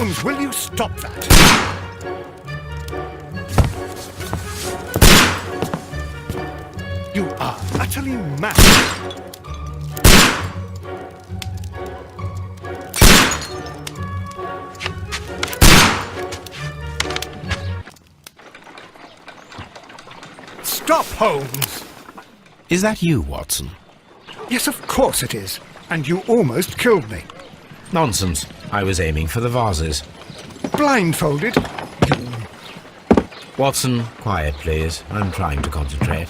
Holmes, will you stop that? You are utterly mad. Stop, Holmes! Is that you, Watson? Yes, of course it is. And you almost killed me. Nonsense. I was aiming for the vases. Blindfolded? Watson, quiet, please. I'm trying to concentrate.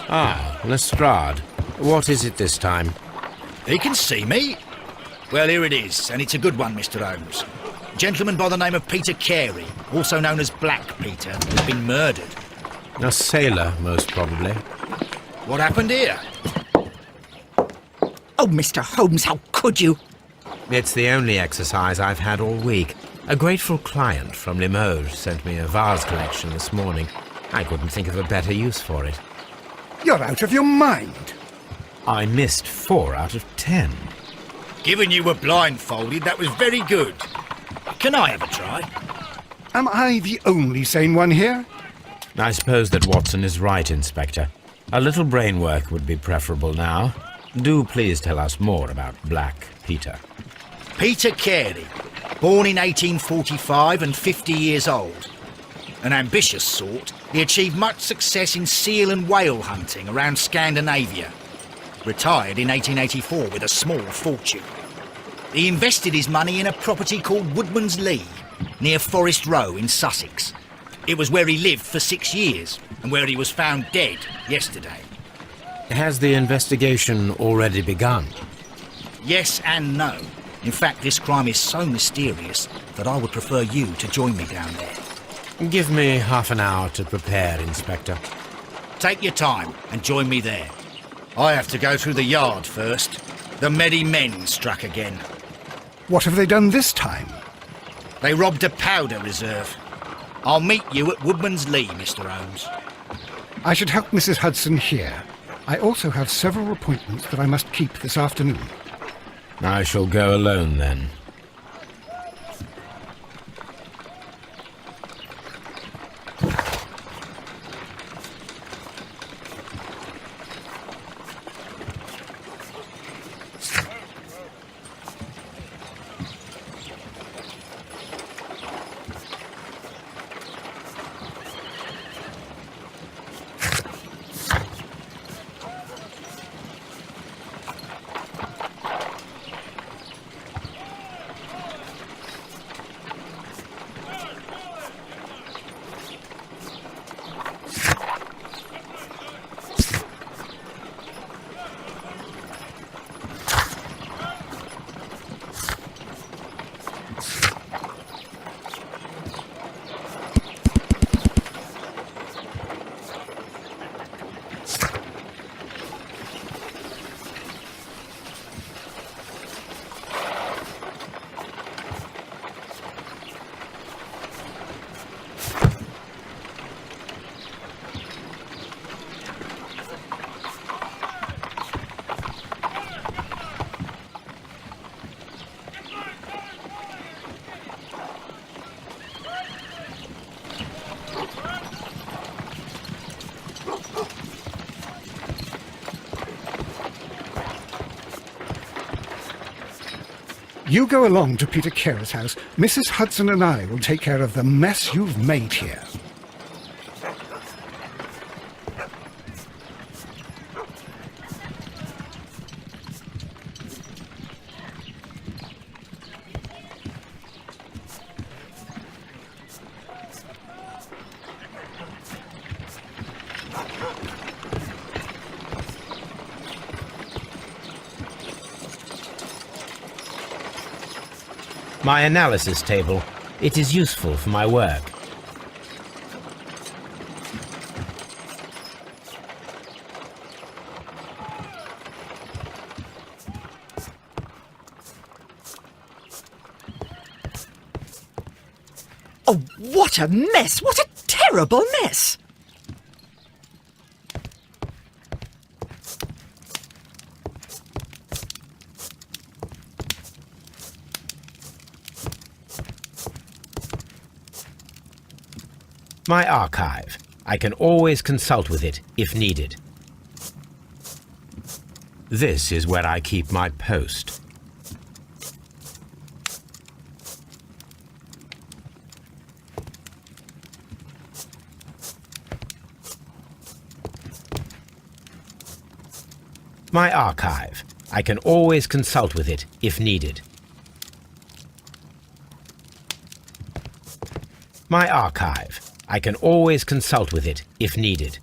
Ah, Lestrade. What is it this time? He can see me. Well, here it is, and it's a good one, Mr. Holmes. A gentleman by the name of Peter Carey, also known as Black Peter, has been murdered. A sailor, most probably. What happened here? Oh, Mr. Holmes, how could you? It's the only exercise I've had all week. A grateful client from Limoges sent me a vase collection this morning. I couldn't think of a better use for it. You're out of your mind. I missed 4 out of 10. Given you were blindfolded, that was very good. Can I have a try? Am I the only sane one here? I suppose that Watson is right, Inspector. A little brain work would be preferable now. Do please tell us more about Black Peter. Peter Carey, born in 1845 and 50 years old. An ambitious sort, he achieved much success in seal and whale hunting around Scandinavia. Retired in 1884 with a small fortune. He invested his money in a property called Woodman's Lee, near Forest Row in Sussex. It was where he lived for 6 years, and where he was found dead yesterday. Has the investigation already begun? Yes and no. In fact, this crime is so mysterious that I would prefer you to join me down there. Give me half an hour to prepare, Inspector. Take your time and join me there. I have to go through the yard first. The mènent struck again. What have they done this time? They robbed a powder reserve. I'll meet you at Woodman's Lee, Mr. Holmes. I should help Mrs. Hudson here. I also have several appointments that I must keep this afternoon. I shall go alone, then. You go along to Peter Carey's house. Mrs. Hudson and I will take care of the mess you've made here. My analysis table. It is useful for my work. Oh, what a mess! What a terrible mess! My archive. I can always consult with it if needed. This is where I keep my post. My archive. I can always consult with it if needed. My archive. I can always consult with it if needed.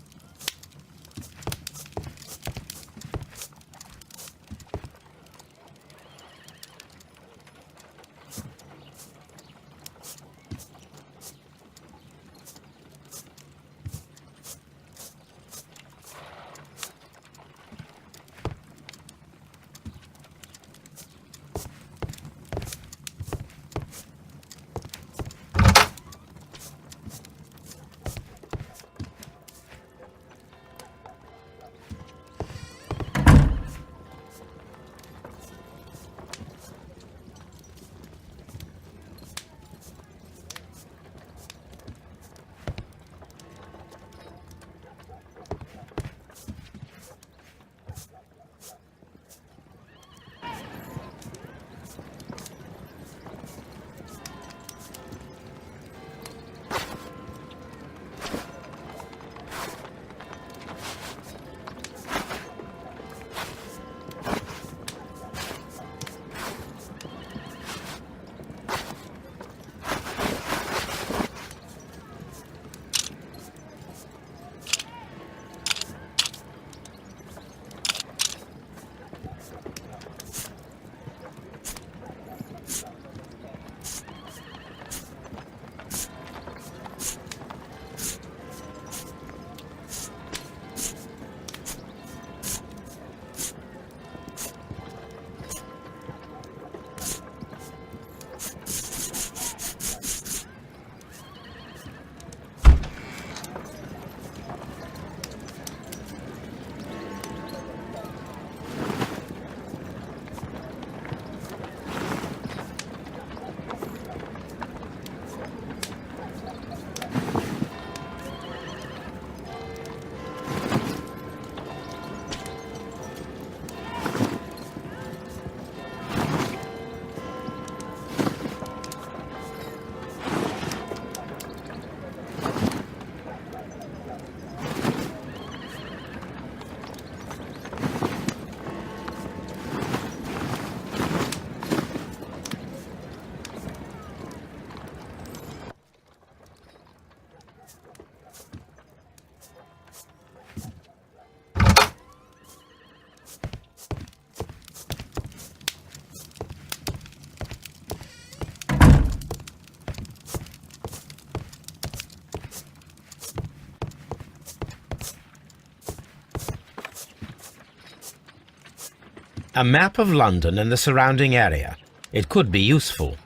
A map of London and the surrounding area. It could be useful.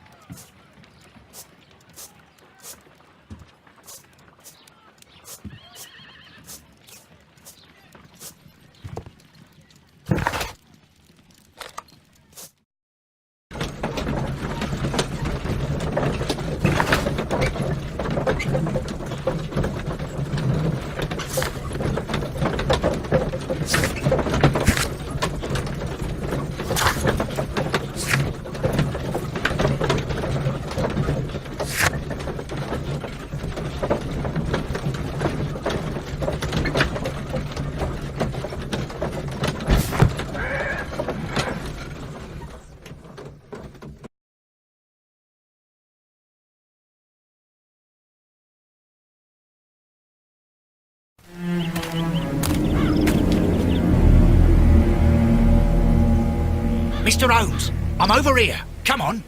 Mr. Holmes, I'm over here. Come on.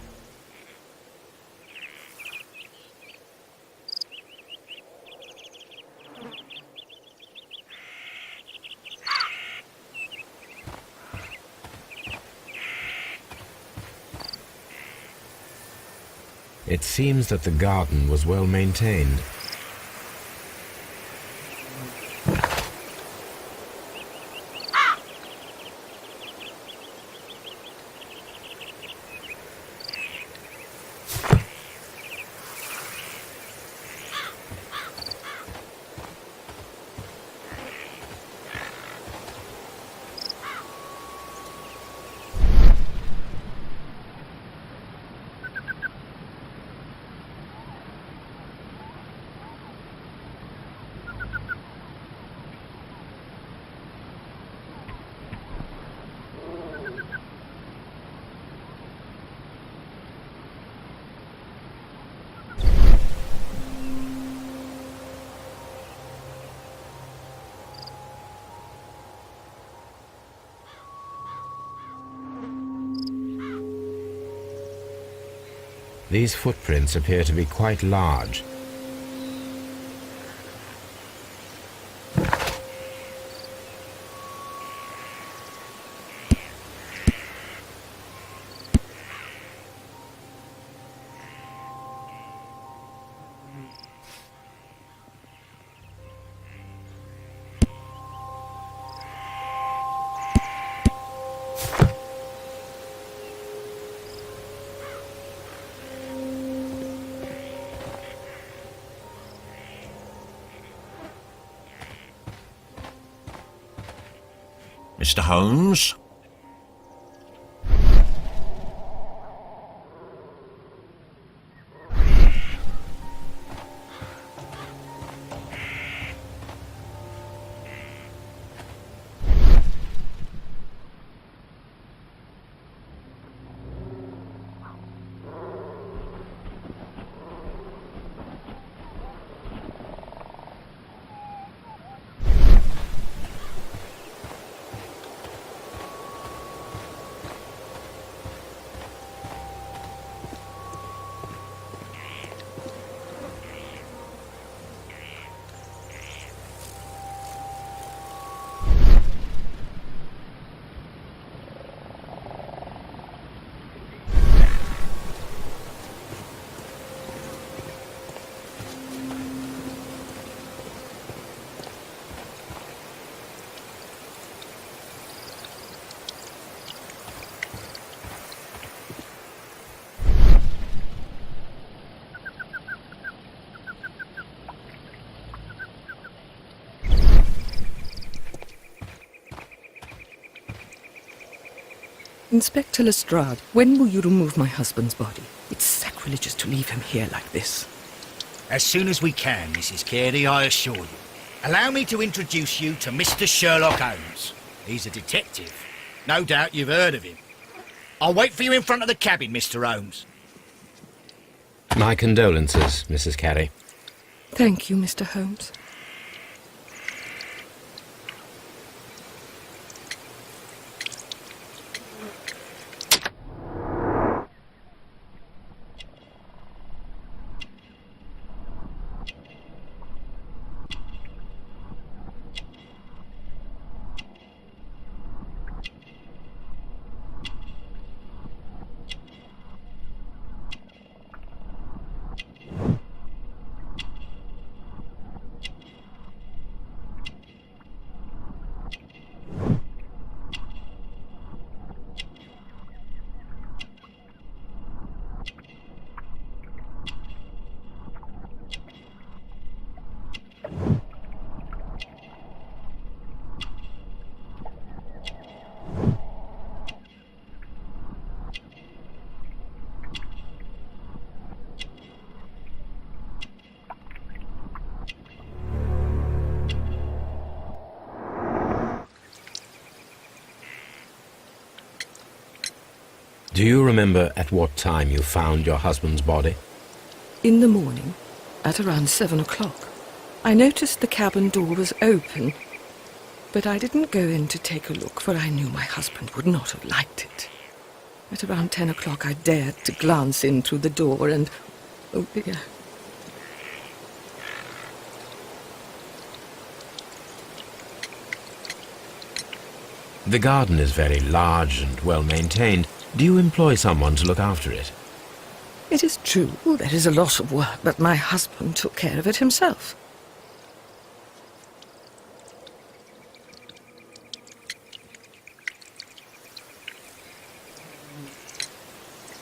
It seems that the garden was well maintained. These footprints appear to be quite large. Mr. Holmes? Inspector Lestrade, when will you remove my husband's body? It's sacrilegious to leave him here like this. As soon as we can, Mrs. Carey, I assure you. Allow me to introduce you to Mr. Sherlock Holmes. He's a detective. No doubt you've heard of him. I'll wait for you in front of the cabin, Mr. Holmes. My condolences, Mrs. Carey. Thank you, Mr. Holmes. Do you remember at what time you found your husband's body? In the morning, at around 7 o'clock, I noticed the cabin door was open, but I didn't go in to take a look, for I knew my husband would not have liked it. At around 10 o'clock, I dared to glance in through the door and, oh dear. The garden is very large and well maintained. Do you employ someone to look after it? It is true, there is a lot of work, but my husband took care of it himself.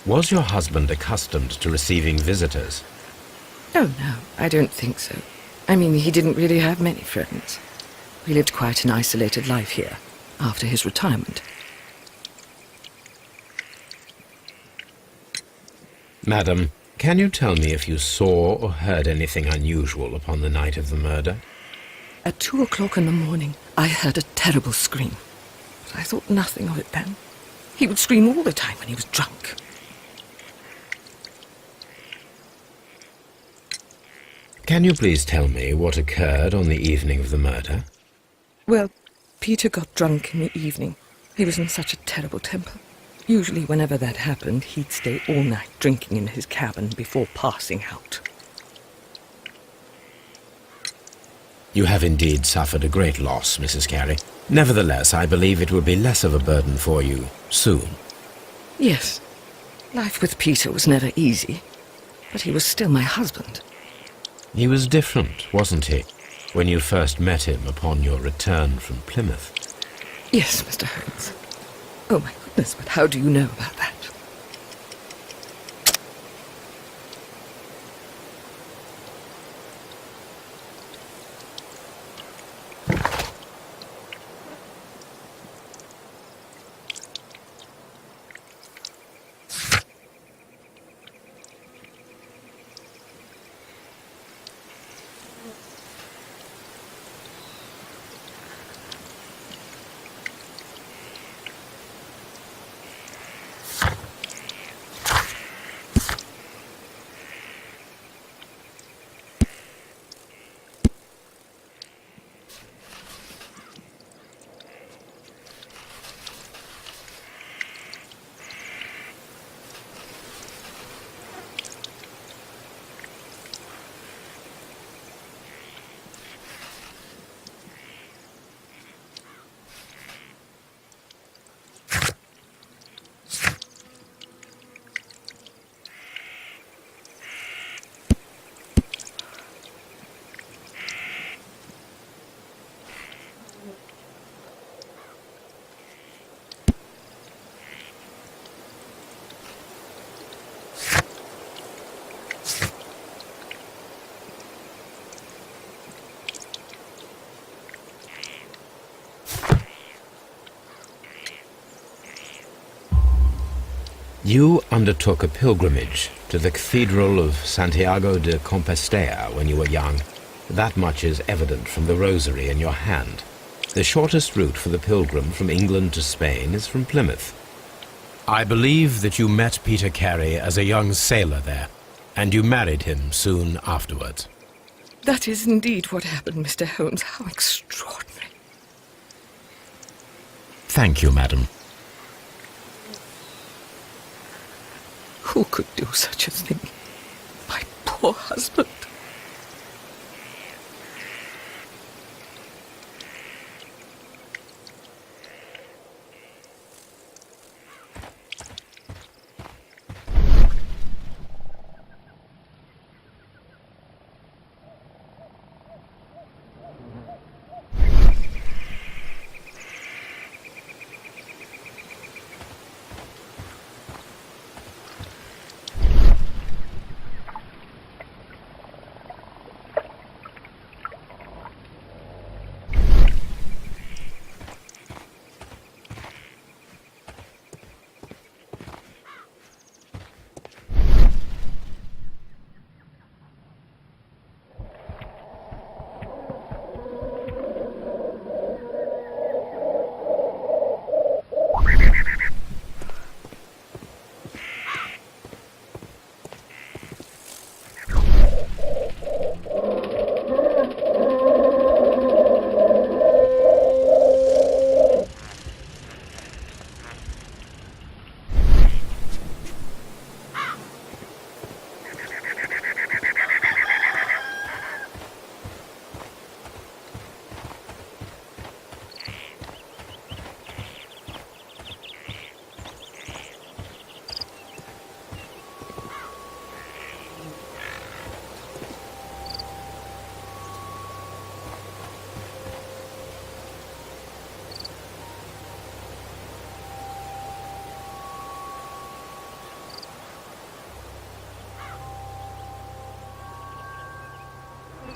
Was your husband accustomed to receiving visitors? Oh, no, I don't think so. I mean, he didn't really have many friends. He lived quite an isolated life here, after his retirement. Madam, can you tell me if you saw or heard anything unusual upon the night of the murder? At 2 o'clock in the morning, I heard a terrible scream. But I thought nothing of it then. He would scream all the time when he was drunk. Can you please tell me what occurred on the evening of the murder? Well, Peter got drunk in the evening. He was in such a terrible temper. Usually whenever that happened, he'd stay all night drinking in his cabin before passing out. You have indeed suffered a great loss, Mrs. Carey. Nevertheless, I believe it will be less of a burden for you soon. Yes, life with Peter was never easy, but he was still my husband. He was different, wasn't he, when you first met him upon your return from Plymouth? Yes, Mr. Holmes. Oh my goodness, but how do you know about that? You undertook a pilgrimage to the Cathedral of Santiago de Compostela when you were young. That much is evident from the rosary in your hand. The shortest route for the pilgrim from England to Spain is from Plymouth. I believe that you met Peter Carey as a young sailor there, and you married him soon afterwards. That is indeed what happened, Mr. Holmes. How extraordinary. Thank you, madam. Who could do such a thing? My poor husband.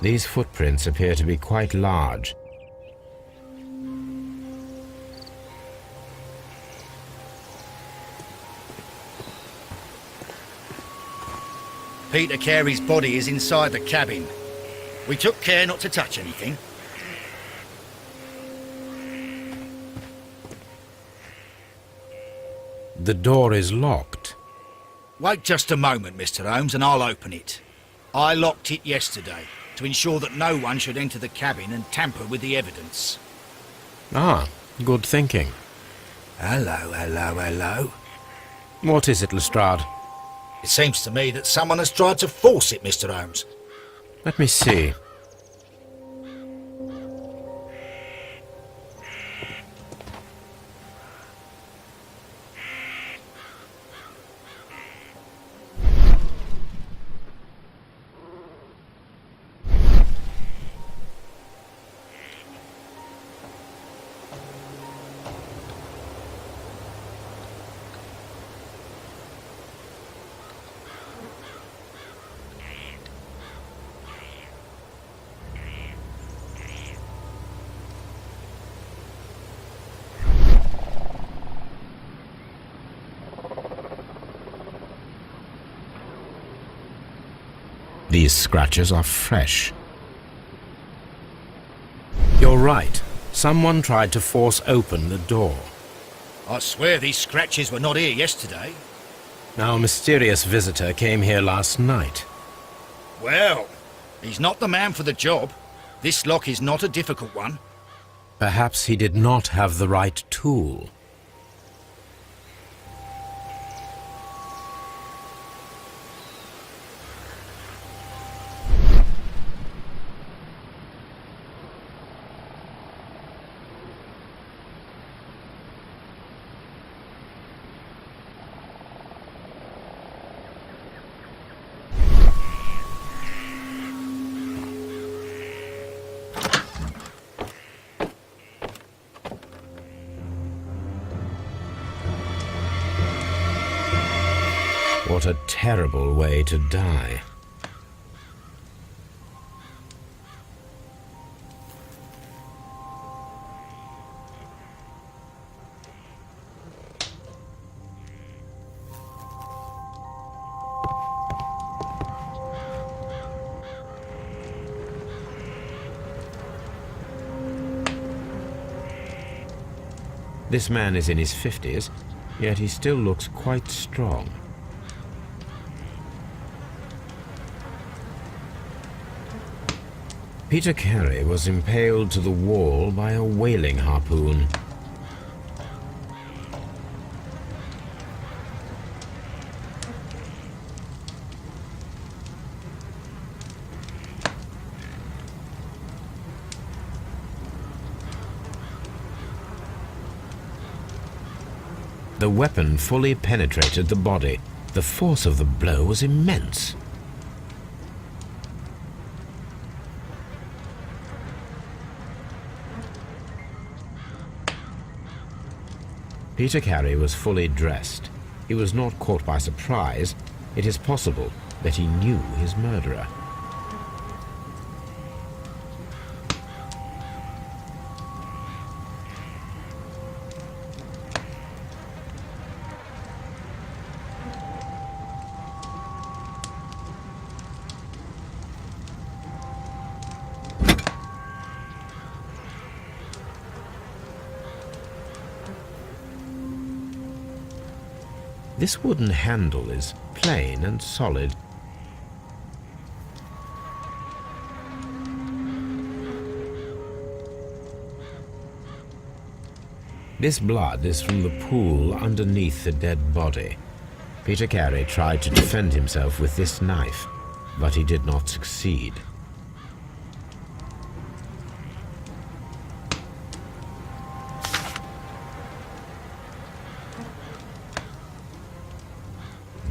These footprints appear to be quite large. Peter Carey's body is inside the cabin. We took care not to touch anything. The door is locked. Wait just a moment, Mr. Holmes, and I'll open it. I locked it yesterday to ensure that no one should enter the cabin and tamper with the evidence. Ah, good thinking. Hello, hello, hello. What is it, Lestrade? It seems to me that someone has tried to force it, Mr. Holmes. Let me see. These scratches are fresh. You're right. Someone tried to force open the door. I swear these scratches were not here yesterday. Our mysterious visitor came here last night. Well, he's not the man for the job. This lock is not a difficult one. Perhaps he did not have the right tool. What a terrible way to die. This man is in his 50s, yet he still looks quite strong. Peter Carey was impaled to the wall by a whaling harpoon. The weapon fully penetrated the body. The force of the blow was immense. Peter Carey was fully dressed. He was not caught by surprise. It is possible that he knew his murderer. This wooden handle is plain and solid. This blood is from the pool underneath the dead body. Peter Carey tried to defend himself with this knife, but he did not succeed.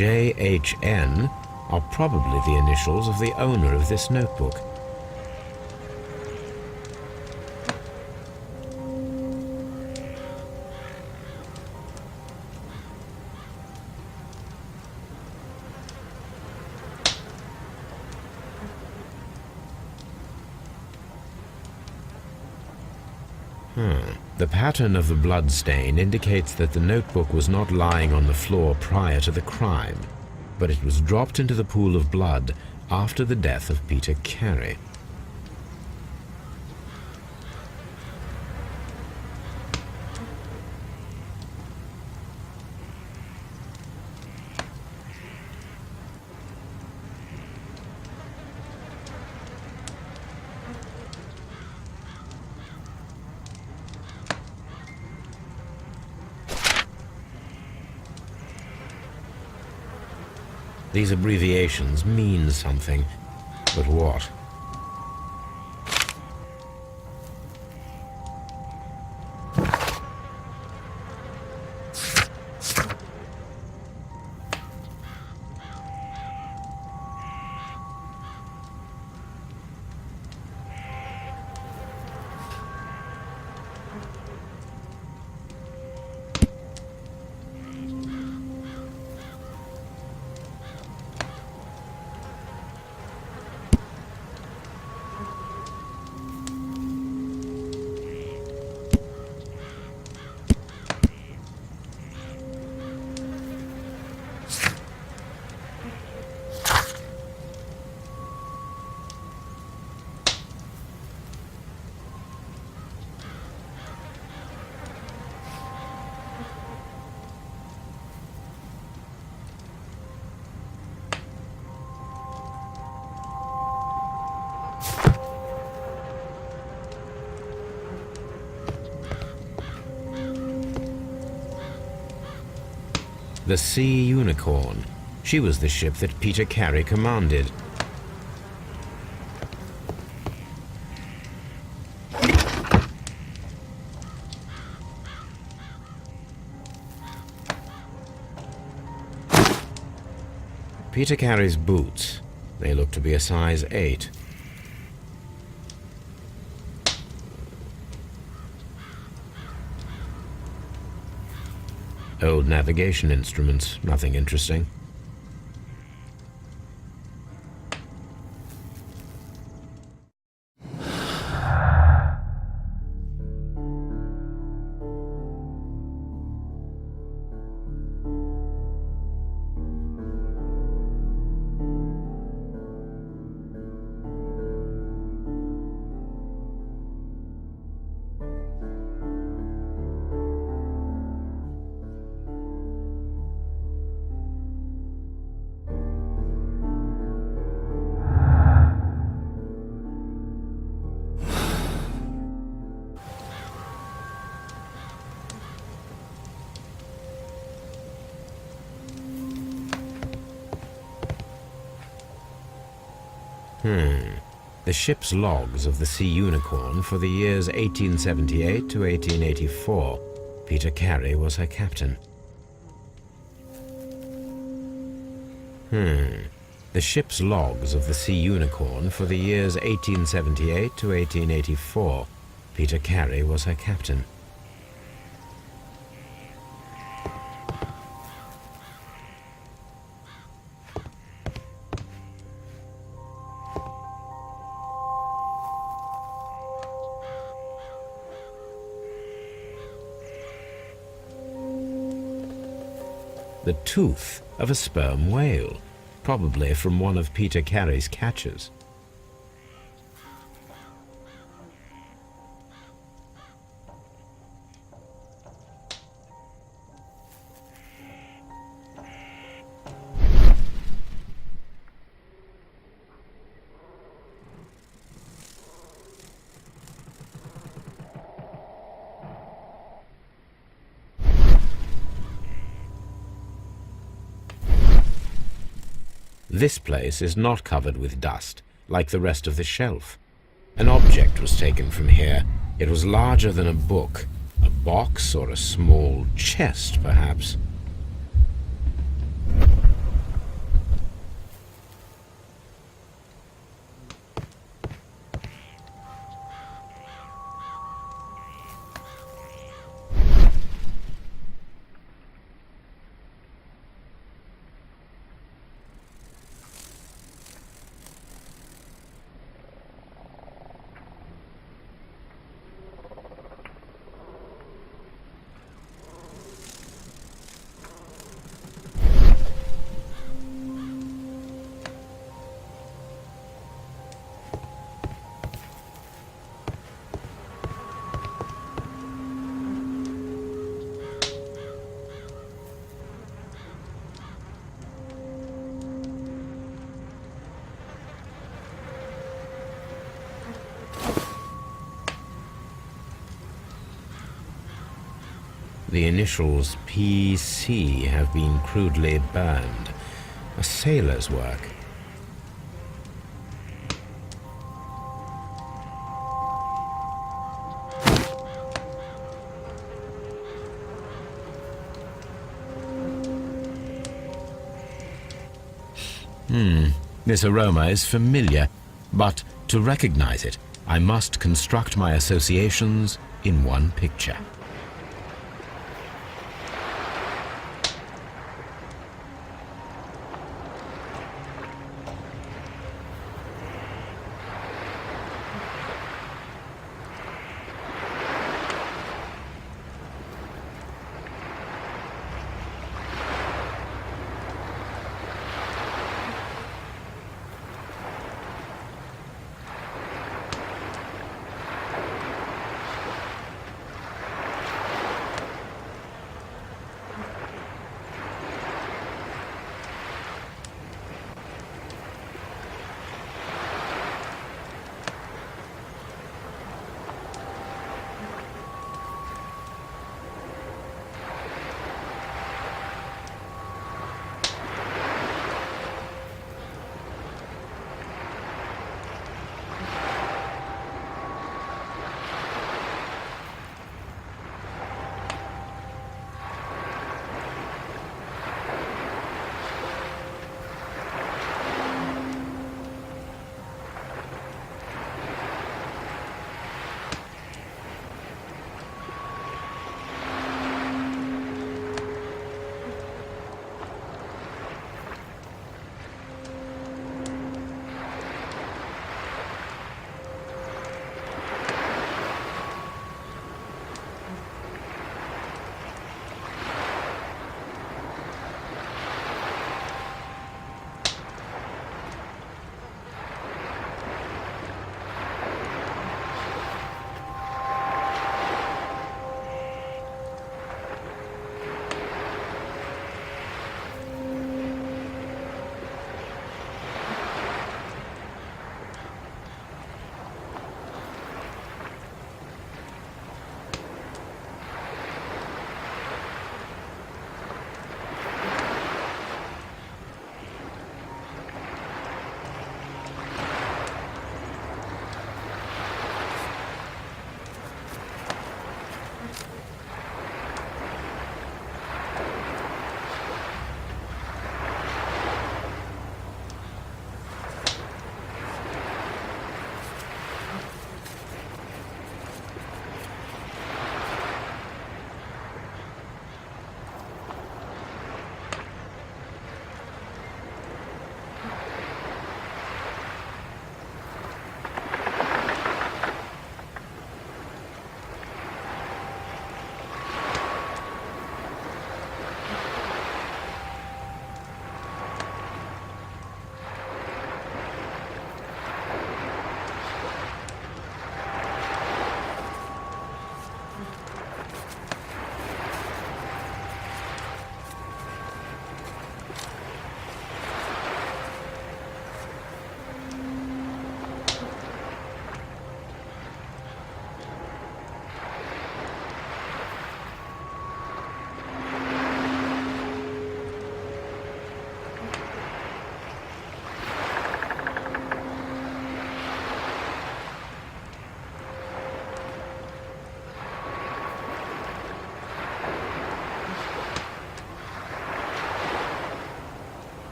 JHN are probably the initials of the owner of this notebook. The pattern of the blood stain indicates that the notebook was not lying on the floor prior to the crime, but it was dropped into the pool of blood after the death of Peter Carey. These abbreviations mean something, but what? The Sea Unicorn. She was the ship that Peter Carey commanded. Peter Carey's boots. They look to be a size 8. Old navigation instruments, nothing interesting. The ship's logs of the Sea Unicorn for the years 1878 to 1884. Peter Carey was her captain. The ship's logs of the Sea Unicorn for the years 1878 to 1884. Peter Carey was her captain. The tooth of a sperm whale, probably from one of Peter Carey's catches. This place is not covered with dust, like the rest of the shelf. An object was taken from here. It was larger than a book, a box or a small chest, perhaps. The initials PC have been crudely burned. A sailor's work. This aroma is familiar, but to recognize it, I must construct my associations in one picture.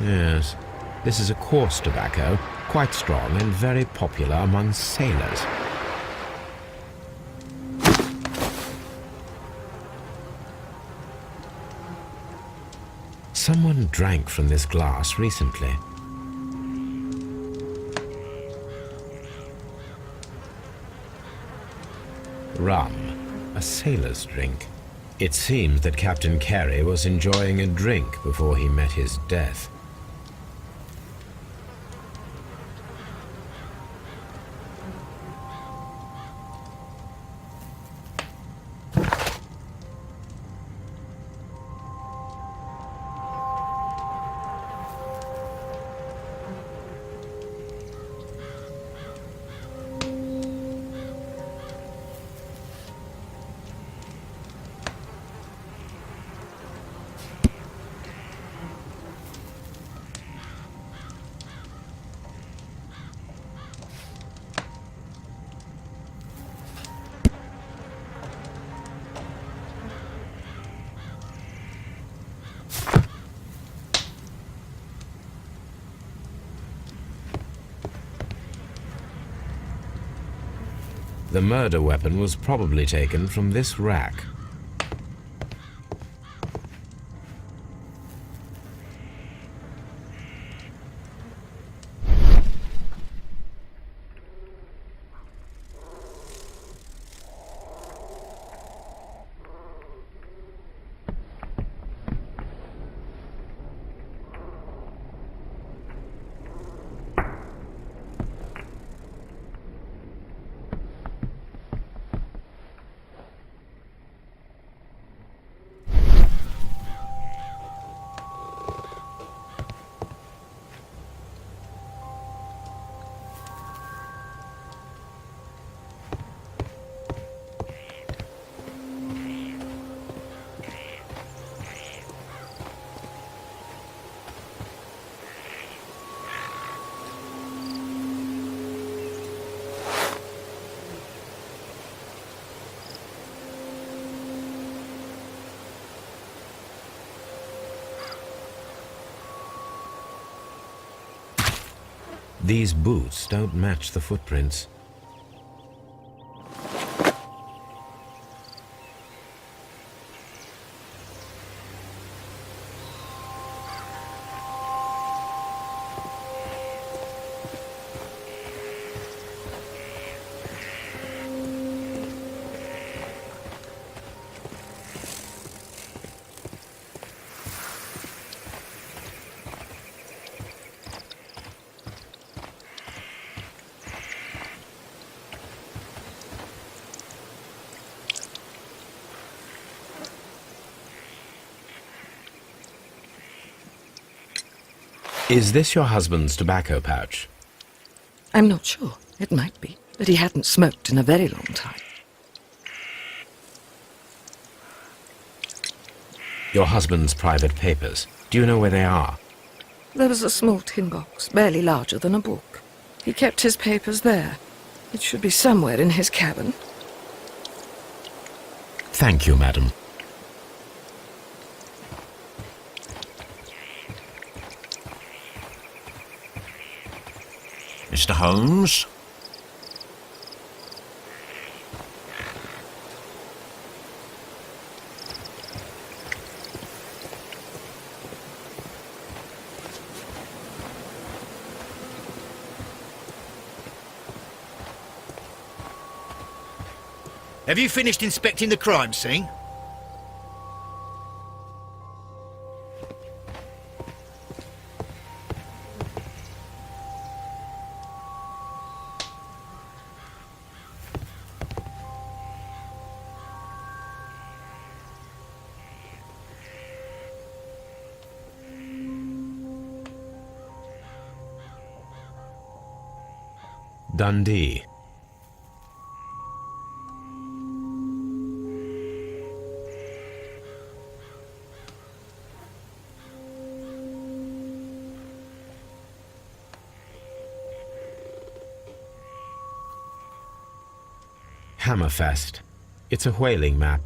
Yes, this is a coarse tobacco, quite strong and very popular among sailors. Someone drank from this glass recently. Rum, a sailor's drink. It seems that Captain Carey was enjoying a drink before he met his death. The murder weapon was probably taken from this rack. These boots don't match the footprints. Is this your husband's tobacco pouch? I'm not sure. It might be, but he hadn't smoked in a very long time. Your husband's private papers. Do you know where they are? There was a small tin box, barely larger than a book. He kept his papers there. It should be somewhere in his cabin. Thank you, madam. Mr. Holmes? Have you finished inspecting the crime scene? Dundee. Hammerfest. It's a whaling map.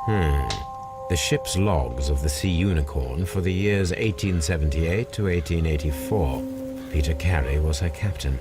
The ship's logs of the Sea Unicorn for the years 1878 to 1884. Peter Carey was her captain.